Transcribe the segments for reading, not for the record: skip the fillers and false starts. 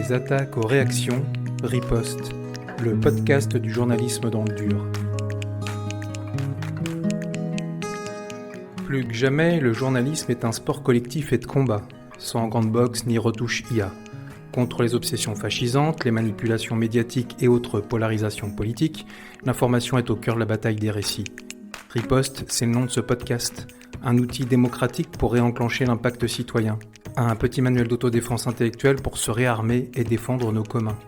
Des attaques aux réactions, Riposte, le podcast du journalisme dans le dur. Plus que jamais, le journalisme est un sport collectif et de combat, sans grande boxe ni retouche IA. Contre les obsessions fascisantes, les manipulations médiatiques et autres polarisations politiques, l'information est au cœur de la bataille des récits. Riposte, c'est le nom de ce podcast, un outil démocratique pour réenclencher l'impact citoyen, un petit manuel d'autodéfense intellectuelle pour se réarmer et défendre nos communs.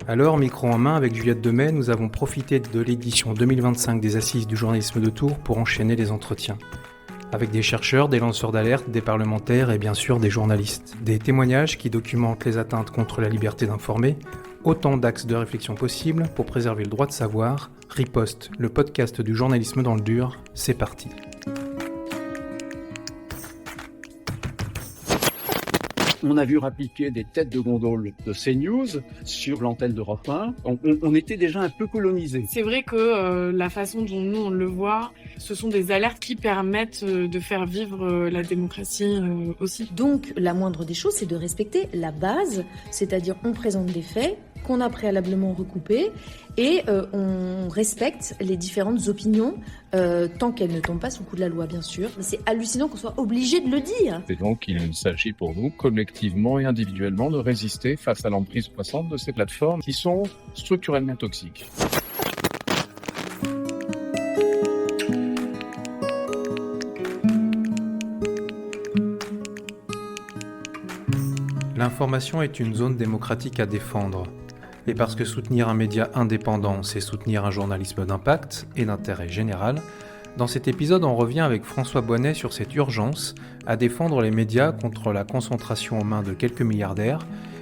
Alors, micro en main, avec Juliette Demey, nous avons profité de l'édition 2025 des Assises du journalisme de Tours pour enchaîner les entretiens. Avec des chercheurs, des lanceurs d'alerte, des parlementaires et bien sûr des journalistes. Des témoignages qui documentent les atteintes contre la liberté d'informer, autant d'axes de réflexion possibles pour préserver le droit de savoir. Riposte, le podcast du journalisme dans le dur, c'est parti. On a vu appliquer des têtes de gondole de CNews sur l'antenne d'Europe 1. On était déjà un peu colonisés. C'est vrai que la façon dont nous on le voit, ce sont des alertes qui permettent de faire vivre la démocratie aussi. Donc la moindre des choses, c'est de respecter la base, c'est-à-dire on présente des faits qu'on a préalablement recoupés et on respecte les différentes opinions tant qu'elles ne tombent pas sous le coup de la loi, bien sûr. Mais c'est hallucinant qu'on soit obligé de le dire. Et donc, il s'agit pour nous, collectivement et individuellement, de résister face à l'emprise croissante de ces plateformes qui sont structurellement toxiques. L'information est une zone démocratique à défendre. Et parce que soutenir un média indépendant, c'est soutenir un journalisme d'impact et d'intérêt général, dans cet épisode, on revient avec François Bonnet sur cette urgence à défendre les médias contre la concentration en mains de quelques milliardaires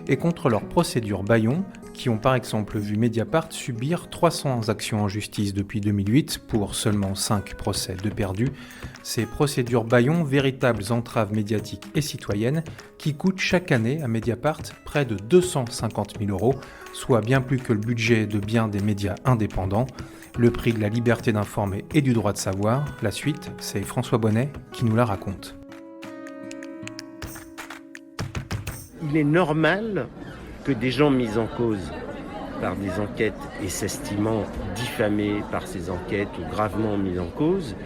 et contre leurs procédures bâillons qui ont par exemple vu Mediapart subir 300 actions en justice depuis 2008 pour seulement 5 procès de perdus. Ces procédures bâillons, véritables entraves médiatiques et citoyennes qui coûtent chaque année à Mediapart près de 250 000 €, soit bien plus que le budget de bien des médias indépendants. Le prix de la liberté d'informer et du droit de savoir. La suite, c'est François Bonnet qui nous la raconte. Il est normal que des gens mis en cause par des enquêtes et s'estimant diffamés par ces enquêtes ou gravement mis en cause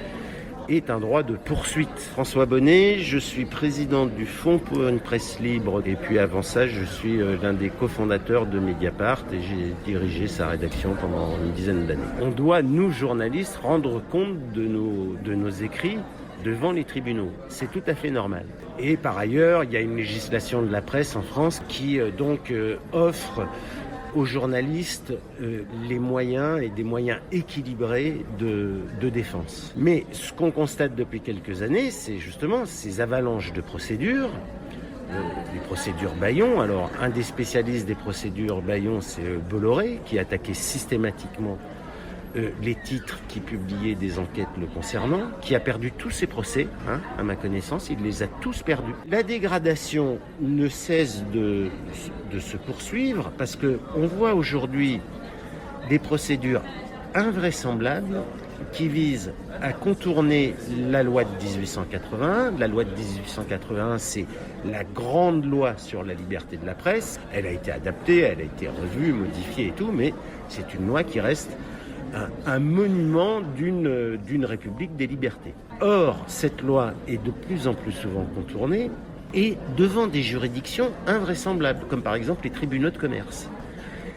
aient un droit de poursuite. François Bonnet, je suis président du Fonds pour une presse libre et puis avant ça, je suis l'un des cofondateurs de Mediapart et j'ai dirigé sa rédaction pendant une dizaine d'années. On doit, nous journalistes, rendre compte de nos écrits devant les tribunaux. C'est tout à fait normal. Et par ailleurs, il y a une législation de la presse en France qui offre aux journalistes les moyens et des moyens équilibrés de défense. Mais ce qu'on constate depuis quelques années, c'est justement ces avalanches de procédures, des procédures bâillons. Alors, un des spécialistes des procédures bâillons, c'est Bolloré, qui attaquait systématiquement les titres qui publiaient des enquêtes le concernant, qui a perdu tous ses procès, à ma connaissance, il les a tous perdus. La dégradation ne cesse de se poursuivre parce qu'on voit aujourd'hui des procédures invraisemblables qui visent à contourner la loi de 1881. La loi de 1881, c'est la grande loi sur la liberté de la presse. Elle a été adaptée, elle a été revue, modifiée et tout, mais c'est une loi qui reste un monument d'une république des libertés. Or, cette loi est de plus en plus souvent contournée et devant des juridictions invraisemblables, comme par exemple les tribunaux de commerce.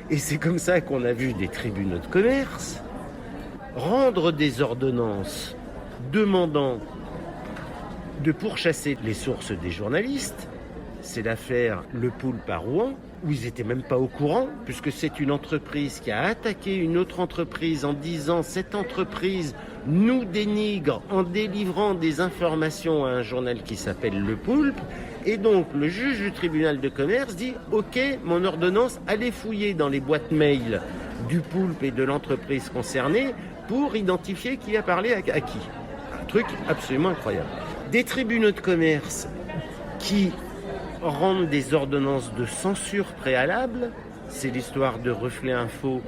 Et c'est comme ça qu'on a vu des tribunaux de commerce rendre des ordonnances demandant de pourchasser les sources des journalistes. C'est l'affaire Le Poulpe à Rouen, où ils n'étaient même pas au courant, puisque c'est une entreprise qui a attaqué une autre entreprise en disant « cette entreprise nous dénigre en délivrant des informations à un journal qui s'appelle Le Poulpe ». Et donc le juge du tribunal de commerce dit « ok, mon ordonnance, allez fouiller dans les boîtes mail du Poulpe et de l'entreprise concernée pour identifier qui a parlé à qui ». Un truc absolument incroyable. Des tribunaux de commerce qui rendent des ordonnances de censure préalable. C'est l'histoire de Reflet Info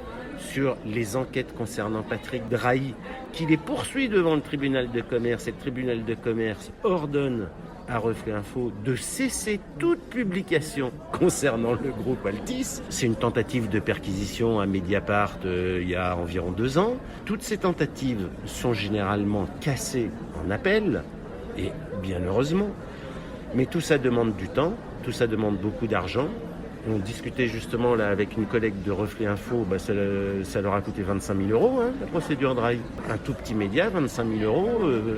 sur les enquêtes concernant Patrick Drahi, qui les poursuit devant le tribunal de commerce, et le tribunal de commerce ordonne à Reflet Info de cesser toute publication concernant le groupe Altis. C'est une tentative de perquisition à Mediapart il y a environ 2 ans. Toutes ces tentatives sont généralement cassées en appel, et bien heureusement. Mais tout ça demande du temps, tout ça demande beaucoup d'argent. On discutait justement là avec une collègue de Reflet Info, ça leur a coûté 25 000 euros, la procédure Drahi. Un tout petit média, 25 000 euros,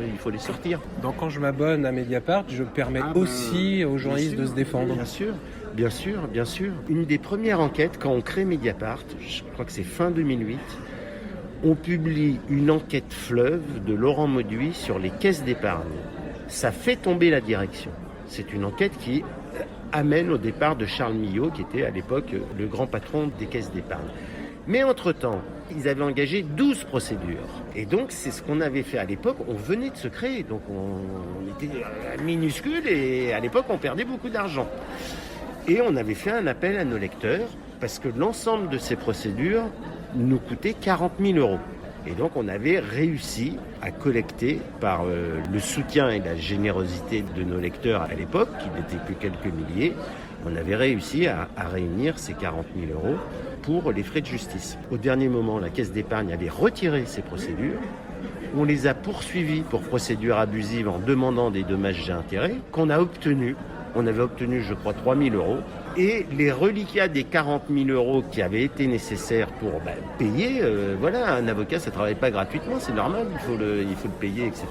il faut les sortir. Donc quand je m'abonne à Mediapart, je permets aussi aux journalistes de se défendre. Bien sûr. Une des premières enquêtes, quand on crée Mediapart, je crois que c'est fin 2008, on publie une enquête fleuve de Laurent Mauduit sur les caisses d'épargne. Ça fait tomber la direction. C'est une enquête qui amène au départ de Charles Millot, qui était à l'époque le grand patron des caisses d'épargne. Mais entre-temps, ils avaient engagé 12 procédures. Et donc, c'est ce qu'on avait fait à l'époque. On venait de se créer, donc on était minuscule et à l'époque, on perdait beaucoup d'argent. Et on avait fait un appel à nos lecteurs parce que l'ensemble de ces procédures nous coûtait 40 000 euros. Et donc, on avait réussi à collecter, par le soutien et la générosité de nos lecteurs à l'époque, qui n'étaient que quelques milliers, on avait réussi à réunir ces 40 000 euros pour les frais de justice. Au dernier moment, la Caisse d'épargne avait retiré ces procédures. On les a poursuivis pour procédures abusives en demandant des dommages et intérêts qu'on a obtenus. On avait obtenu, je crois, 3 000 euros. Et les reliquats des 40 000 euros qui avaient été nécessaires pour payer, un avocat, ça ne travaille pas gratuitement, c'est normal, il faut le payer, etc.,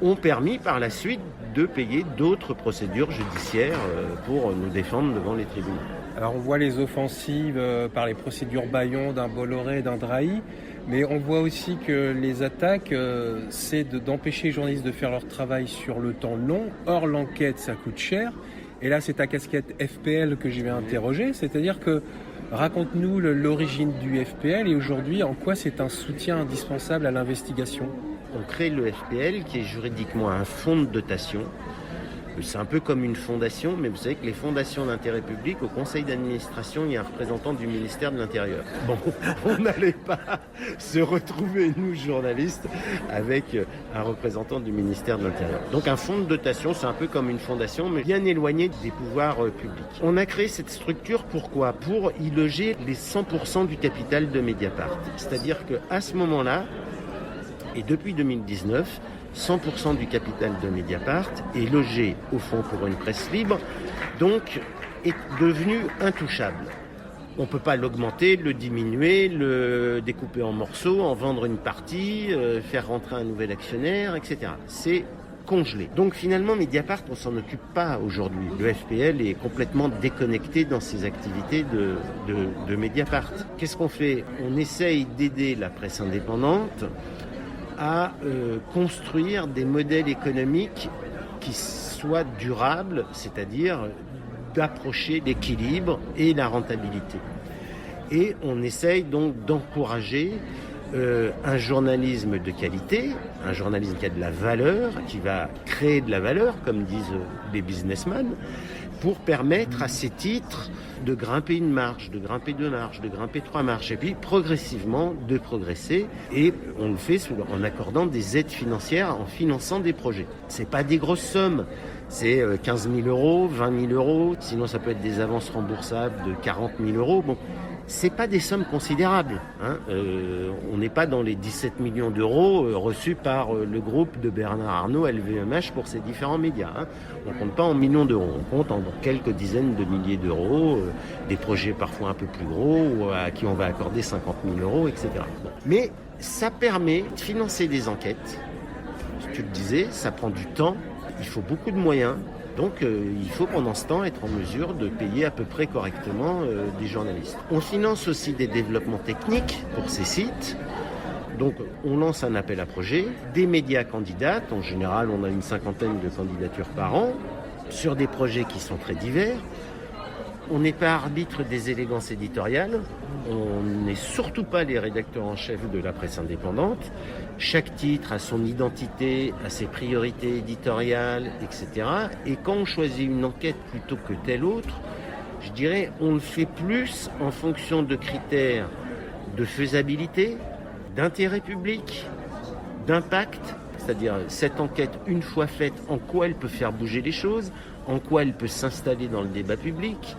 ont permis par la suite de payer d'autres procédures judiciaires pour nous défendre devant les tribunaux. Alors on voit les offensives par les procédures Bayon, d'un Bolloré, d'un Drahi, mais on voit aussi que les attaques, c'est d'empêcher les journalistes de faire leur travail sur le temps long. Or, l'enquête, ça coûte cher. Et là, c'est ta casquette FPL que je vais interroger. C'est-à-dire que, raconte-nous l'origine du FPL et aujourd'hui, en quoi c'est un soutien indispensable à l'investigation. On crée le FPL qui est juridiquement un fonds de dotation. C'est un peu comme une fondation, mais vous savez que les fondations d'intérêt public, au conseil d'administration, il y a un représentant du ministère de l'Intérieur. Bon, on n'allait pas se retrouver, nous, journalistes, avec un représentant du ministère de l'Intérieur. Donc un fonds de dotation, c'est un peu comme une fondation, mais bien éloigné des pouvoirs publics. On a créé cette structure, pourquoi ? Pour y loger les 100% du capital de Mediapart. C'est-à-dire qu'à ce moment-là, et depuis 2019, 100% du capital de Mediapart est logé au Fonds pour une presse libre, donc est devenu intouchable. On ne peut pas l'augmenter, le diminuer, le découper en morceaux, en vendre une partie, faire rentrer un nouvel actionnaire, etc. C'est congelé. Donc finalement, Mediapart, on ne s'en occupe pas aujourd'hui. Le FPL est complètement déconnecté dans ses activités de Mediapart. Qu'est-ce qu'on fait ? On essaye d'aider la presse indépendante à construire des modèles économiques qui soient durables, c'est-à-dire d'approcher l'équilibre et la rentabilité. Et on essaye donc d'encourager un journalisme de qualité, un journalisme qui a de la valeur, qui va créer de la valeur, comme disent les businessmen, pour permettre à ces titres de grimper une marche, de grimper 2 marches, de grimper 3 marches, et puis progressivement de progresser. Et on le fait en accordant des aides financières, en finançant des projets. C'est pas des grosses sommes, c'est 15 000 euros, 20 000 euros, sinon ça peut être des avances remboursables de 40 000 euros. Bon, c'est pas des sommes considérables. On n'est pas dans les 17 millions d'euros reçus par le groupe de Bernard Arnault, LVMH, pour ses différents médias. On ne compte pas en millions d'euros, on compte en quelques dizaines de milliers d'euros, des projets parfois un peu plus gros, à qui on va accorder 50 000 euros, etc. Bon. Mais ça permet de financer des enquêtes. Tu le disais, ça prend du temps, il faut beaucoup de moyens. Donc il faut pendant ce temps être en mesure de payer à peu près correctement des journalistes. On finance aussi des développements techniques pour ces sites. Donc on lance un appel à projet, des médias candidatent, en général on a une 50aine de candidatures par an, sur des projets qui sont très divers. On n'est pas arbitre des élégances éditoriales, on n'est surtout pas les rédacteurs en chef de la presse indépendante. Chaque titre a son identité, a ses priorités éditoriales, etc. Et quand on choisit une enquête plutôt que telle autre, je dirais on le fait plus en fonction de critères de faisabilité, d'intérêt public, d'impact, c'est-à-dire cette enquête, une fois faite, en quoi elle peut faire bouger les choses, en quoi elle peut s'installer dans le débat public,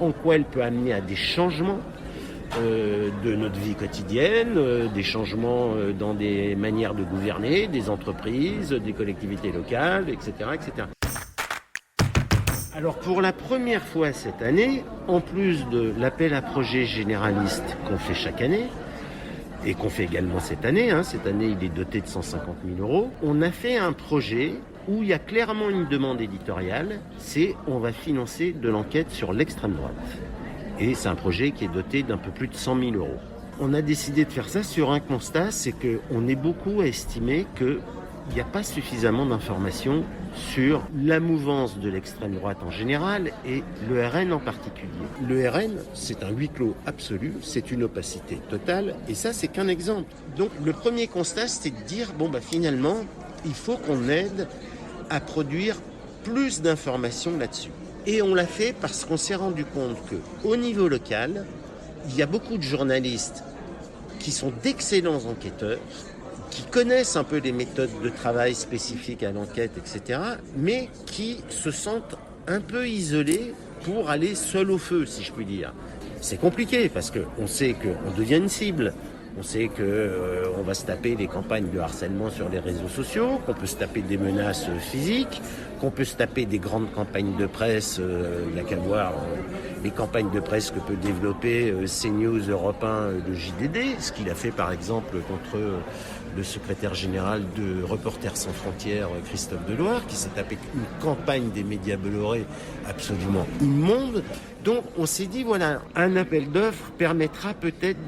en quoi elle peut amener à des changements de notre vie quotidienne, des changements dans des manières de gouverner, des entreprises, des collectivités locales, etc., etc. Alors pour la première fois cette année, en plus de l'appel à projet généraliste qu'on fait chaque année, et qu'on fait également cette année il est doté de 150 000 €, on a fait un projet où il y a clairement une demande éditoriale, c'est on va financer de l'enquête sur l'extrême droite. Et c'est un projet qui est doté d'un peu plus de 100 000 €. On a décidé de faire ça sur un constat, c'est qu'on est beaucoup à estimer qu'il n'y a pas suffisamment d'informations sur la mouvance de l'extrême droite en général et le RN en particulier. Le RN, c'est un huis clos absolu, c'est une opacité totale, et ça, c'est qu'un exemple. Donc, le premier constat, c'est de dire, finalement, il faut qu'on aide à produire plus d'informations là-dessus. Et on l'a fait parce qu'on s'est rendu compte qu'au niveau local, il y a beaucoup de journalistes qui sont d'excellents enquêteurs, qui connaissent un peu les méthodes de travail spécifiques à l'enquête, etc., mais qui se sentent un peu isolés pour aller seul au feu, si je puis dire. C'est compliqué parce qu'on sait qu'on devient une cible. On sait qu'on va se taper des campagnes de harcèlement sur les réseaux sociaux, qu'on peut se taper des menaces physiques, qu'on peut se taper des grandes campagnes de presse. Il n'y a qu'à voir les campagnes de presse que peut développer CNews, Europe 1, le JDD, ce qu'il a fait par exemple contre le secrétaire général de Reporters sans frontières, Christophe Deloire, qui s'est tapé une campagne des médias Bolloré absolument immonde. Donc on s'est dit, voilà, un appel d'offres permettra peut-être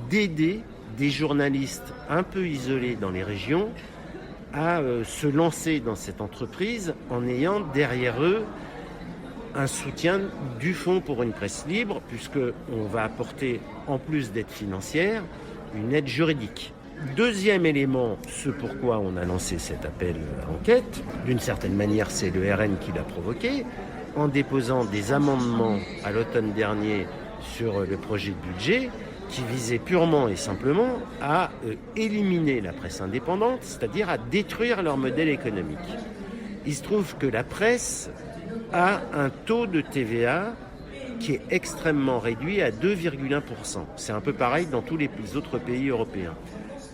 d'aider des journalistes un peu isolés dans les régions à se lancer dans cette entreprise en ayant derrière eux un soutien du Fonds pour une presse libre, puisqu'on va apporter, en plus d'aide financière, une aide juridique. Deuxième élément, ce pourquoi on a lancé cet appel à enquête, d'une certaine manière c'est le RN qui l'a provoqué, en déposant des amendements à l'automne dernier sur le projet de budget, qui visait purement et simplement à éliminer la presse indépendante, c'est-à-dire à détruire leur modèle économique. Il se trouve que la presse a un taux de TVA qui est extrêmement réduit à 2,1%. C'est un peu pareil dans tous les autres pays européens.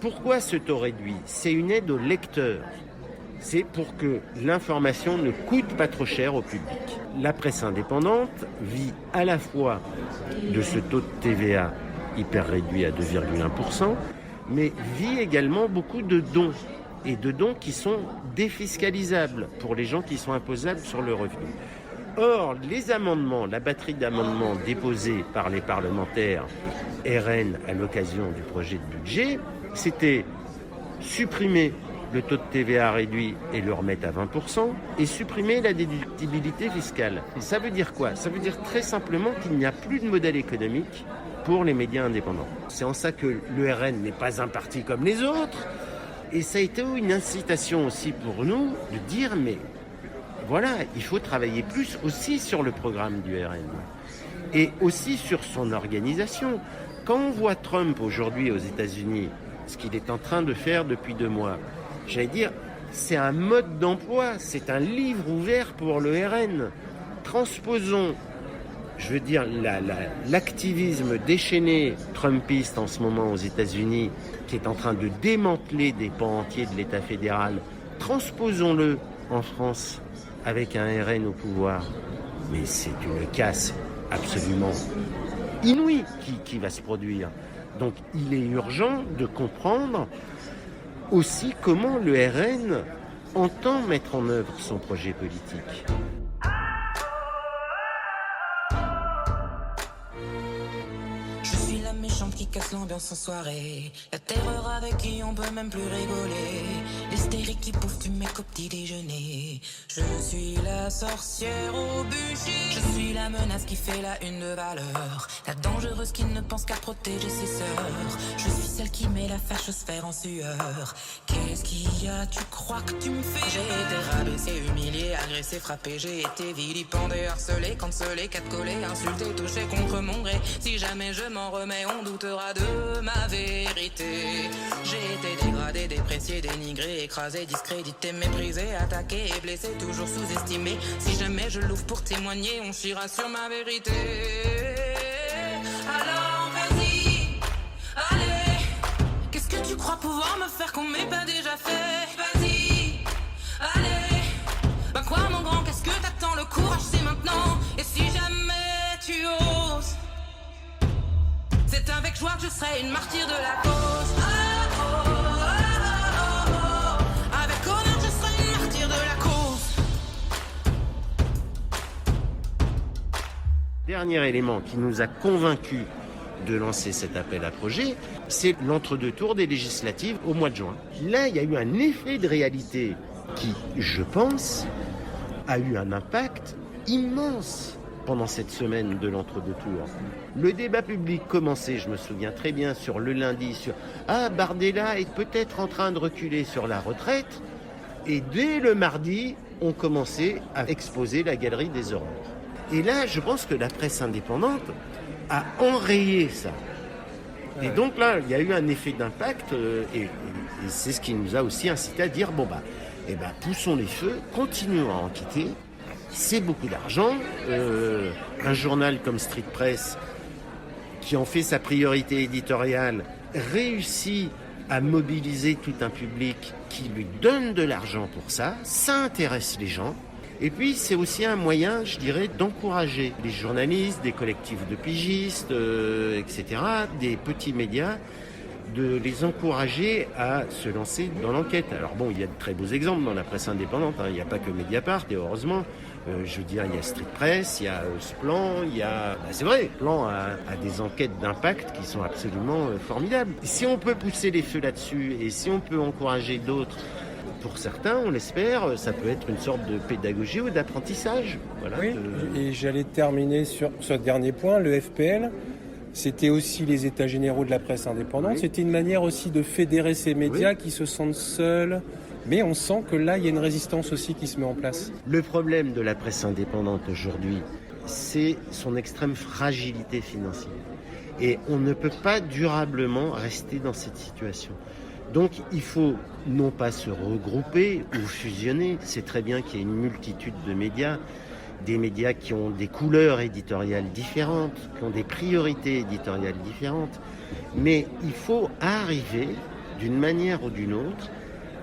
Pourquoi ce taux réduit ? C'est une aide aux lecteurs. C'est pour que l'information ne coûte pas trop cher au public. La presse indépendante vit à la fois de ce taux de TVA hyper réduit à 2,1%, mais vit également beaucoup de dons, et de dons qui sont défiscalisables pour les gens qui sont imposables sur le revenu. Or, les amendements, la batterie d'amendements déposés par les parlementaires RN à l'occasion du projet de budget, c'était supprimer le taux de TVA réduit et le remettre à 20%, et supprimer la déductibilité fiscale. Et ça veut dire quoi ? Ça veut dire très simplement qu'il n'y a plus de modèle économique pour les médias indépendants. C'est en ça que le RN n'est pas un parti comme les autres, et ça a été une incitation aussi pour nous de dire, mais voilà, il faut travailler plus aussi sur le programme du RN, et aussi sur son organisation. Quand on voit Trump aujourd'hui aux États-Unis, ce qu'il est en train de faire depuis 2 mois, j'allais dire, c'est un mode d'emploi, c'est un livre ouvert pour le RN. Transposons, je veux dire, l'activisme déchaîné trumpiste en ce moment aux États-Unis, qui est en train de démanteler des pans entiers de l'État fédéral, transposons-le en France avec un RN au pouvoir. Mais c'est une casse absolument inouïe qui va se produire. Donc il est urgent de comprendre aussi comment le RN entend mettre en œuvre son projet politique. Qui casse l'ambiance en soirée. La terreur avec qui on peut même plus rigoler. L'hystérie qui bouffe du mec au petit déjeuner. Je suis la sorcière au bûcher. Je suis la menace qui fait la une de valeur. La dangereuse qui ne pense qu'à protéger ses sœurs. Je suis celle qui qui met la fachosphère en sueur. Qu'est-ce qu'il y a, tu crois que tu me fais? J'ai été rabaissé, humilié, agressé, frappé. J'ai été vilipendé, harcelé, cancelé, catcollé, insulté, touché contre mon gré. Si jamais je m'en remets, on doutera de ma vérité. J'ai été dégradé, déprécié, dénigré, écrasé, discrédité, méprisé, attaqué et blessé, toujours sous-estimé. Si jamais je l'ouvre pour témoigner, on chira sur ma vérité. Alors vas-y, allez. Qu'est-ce que tu crois pouvoir me faire qu'on m'ait pas déjà fait? Vas-y, allez. Bah quoi mon grand, qu'est-ce que t'attends? Le courage c'est maintenant. Et si jamais tu oses, c'est avec joie que je serai une martyre de la cause. Oh, oh, oh, oh, oh. Avec honneur je serai une martyre de la cause. Dernier élément qui nous a convaincus de lancer cet appel à projet, c'est l'entre-deux tours des législatives au mois de juin. Là, il y a eu un effet de réalité qui, je pense, a eu un impact immense pendant cette semaine de l'entre-deux tours. Le débat public commençait, je me souviens très bien, sur le lundi, sur « Ah, Bardella est peut-être en train de reculer sur la retraite », et dès le mardi, on commençait à exposer la galerie des horreurs. Et là, je pense que la presse indépendante a enrayé ça. Et donc là, il y a eu un effet d'impact et c'est ce qui nous a aussi incité à dire poussons les feux, continuons à enquêter. C'est beaucoup d'argent. Un journal comme Street Press, qui en fait sa priorité éditoriale, réussit à mobiliser tout un public qui lui donne de l'argent pour ça. Ça intéresse les gens. Et puis, c'est aussi un moyen, je dirais, d'encourager les journalistes, des collectifs de pigistes, etc., des petits médias, de les encourager à se lancer dans l'enquête. Alors bon, il y a de très beaux exemples dans la presse indépendante, hein. Il n'y a pas que Mediapart, et heureusement. Je veux dire, il y a Street Press, il y a Splan, il y a... c'est vrai, Splan a des enquêtes d'impact qui sont absolument formidables. Et si on peut pousser les feux là-dessus, et si on peut encourager d'autres, pour certains, on l'espère, ça peut être une sorte de pédagogie ou d'apprentissage. Voilà, oui, et j'allais terminer sur ce dernier point, le FPL. C'était aussi les états généraux de la presse indépendante. Oui. C'était une manière aussi de fédérer ces médias qui se sentent seuls. Mais on sent que là, il y a une résistance aussi qui se met en place. Le problème de la presse indépendante aujourd'hui, c'est son extrême fragilité financière. Et on ne peut pas durablement rester dans cette situation. Donc il faut non pas se regrouper ou fusionner. C'est très bien qu'il y ait une multitude de médias, des médias qui ont des couleurs éditoriales différentes, qui ont des priorités éditoriales différentes. Mais il faut arriver, d'une manière ou d'une autre,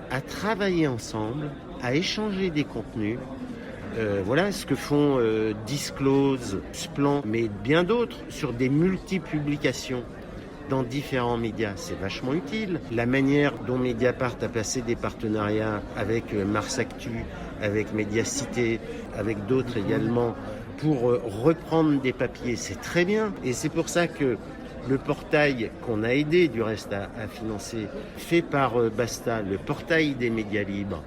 à travailler ensemble, à échanger des contenus. Voilà ce que font Disclose, Splan, mais bien d'autres, sur des multi-publications dans différents médias. C'est vachement utile. La manière dont Mediapart a passé des partenariats avec Mars Actu, avec Mediacité, avec d'autres également, pour reprendre des papiers, c'est très bien. Et c'est pour ça que le portail qu'on a aidé du reste à financer, fait par Basta, le portail des médias libres,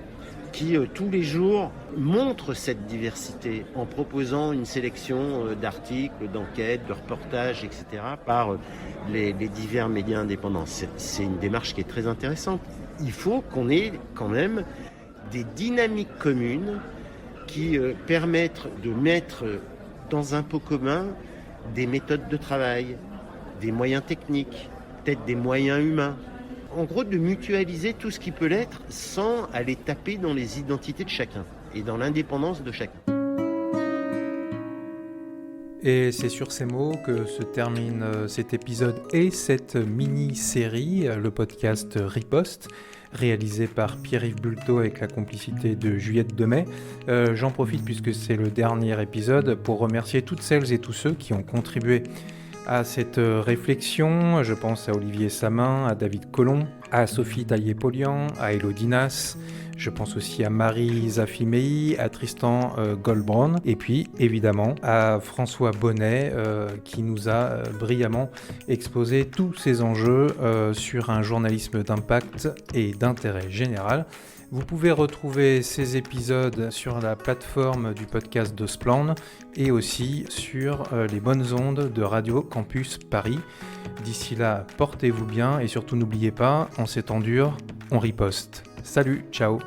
qui tous les jours montre cette diversité en proposant une sélection d'articles, d'enquêtes, de reportages, etc. par les divers médias indépendants. C'est une démarche qui est très intéressante. Il faut qu'on ait quand même des dynamiques communes qui permettent de mettre dans un pot commun des méthodes de travail, des moyens techniques, peut-être des moyens humains. En gros, de mutualiser tout ce qui peut l'être sans aller taper dans les identités de chacun et dans l'indépendance de chacun. Et c'est sur ces mots que se termine cet épisode et cette mini-série, le podcast Riposte, réalisé par Pierre-Yves Bulto avec la complicité de Juliette Demey. J'en profite puisque c'est le dernier épisode pour remercier toutes celles et tous ceux qui ont contribué à cette réflexion. Je pense à Olivier Samin, à David Colomb, à Sophie Taillé-Polian, à Elodie Nas. Je pense aussi à Marie Zafimei, à Tristan Goldbron, et puis évidemment à François Bonnet qui nous a brillamment exposé tous ces enjeux sur un journalisme d'impact et d'intérêt général. Vous pouvez retrouver ces épisodes sur la plateforme du podcast de Splan et aussi sur les bonnes ondes de Radio Campus Paris. D'ici là, portez-vous bien et surtout n'oubliez pas, en ces temps durs, on riposte. Salut, ciao.